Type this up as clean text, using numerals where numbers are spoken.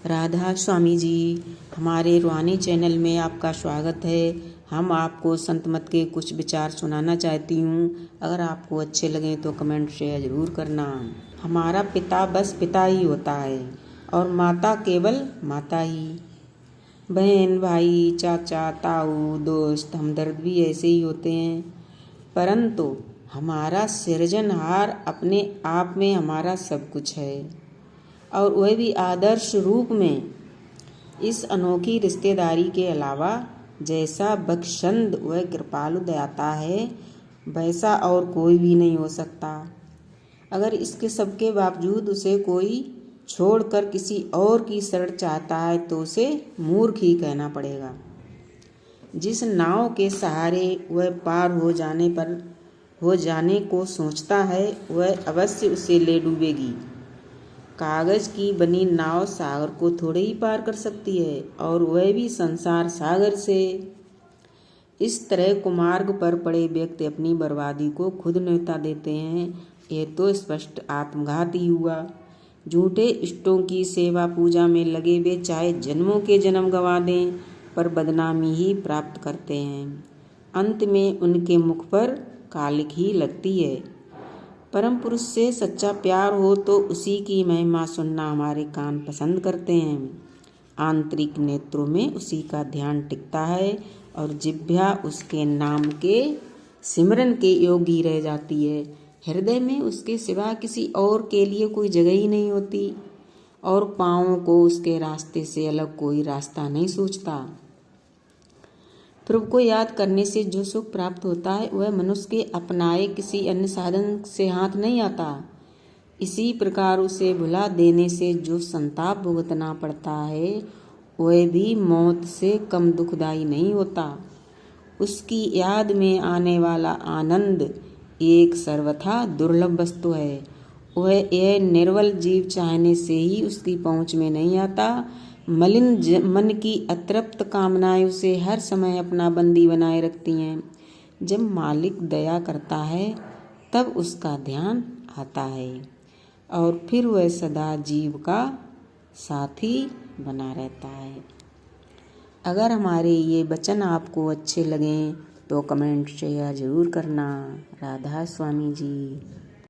राधा स्वामी जी, हमारे रूहानी चैनल में आपका स्वागत है। हम आपको संत मत के कुछ विचार सुनाना चाहती हूँ। अगर आपको अच्छे लगें तो कमेंट शेयर ज़रूर करना। हमारा पिता बस पिता ही होता है और माता केवल माता ही। बहन, भाई, चाचा, ताऊ, दोस्त, हमदर्द भी ऐसे ही होते हैं। परंतु हमारा सृजनहार अपने आप में हमारा सब कुछ है और वह भी आदर्श रूप में। इस अनोखी रिश्तेदारी के अलावा जैसा बख्शंद व कृपालु दयाता है वैसा और कोई भी नहीं हो सकता। अगर इसके सबके बावजूद उसे कोई छोड़कर किसी और की शरण चाहता है तो उसे मूर्ख ही कहना पड़ेगा। जिस नाव के सहारे वह पार हो जाने को सोचता है वह अवश्य उसे ले डूबेगी। कागज की बनी नाव सागर को थोड़े ही पार कर सकती है और वह भी संसार सागर से। इस तरह कुमार्ग पर पड़े व्यक्ति अपनी बर्बादी को खुद न्योता देते हैं। यह तो स्पष्ट आत्मघात ही हुआ। झूठे इष्टों की सेवा पूजा में लगे वे चाहे जन्मों के जन्म गंवा दें पर बदनामी ही प्राप्त करते हैं। अंत में उनके मुख पर कालिक ही लगती है। परम पुरुष से सच्चा प्यार हो तो उसी की महिमा सुनना हमारे कान पसंद करते हैं। आंतरिक नेत्रों में उसी का ध्यान टिकता है और जिह्वा उसके नाम के सिमरन के योगी रह जाती है। हृदय में उसके सिवा किसी और के लिए कोई जगह ही नहीं होती और पाँवों को उसके रास्ते से अलग कोई रास्ता नहीं सोचता। प्रभु को याद करने से जो सुख प्राप्त होता है वह मनुष्य के अपनाए किसी अन्य साधन से हाथ नहीं आता। इसी प्रकार उसे भुला देने से जो संताप भुगतना पड़ता है वह भी मौत से कम दुखदायी नहीं होता। उसकी याद में आने वाला आनंद एक सर्वथा दुर्लभ वस्तु है। वह यह निर्बल जीव चाहने से ही उसकी पहुँच में नहीं आता। मलिन मन की अतृप्त कामनाएं उसे हर समय अपना बंदी बनाए रखती हैं। जब मालिक दया करता है तब उसका ध्यान आता है और फिर वह सदा जीव का साथी बना रहता है। अगर हमारे ये वचन आपको अच्छे लगें तो कमेंट शेयर ज़रूर करना। राधा स्वामी जी।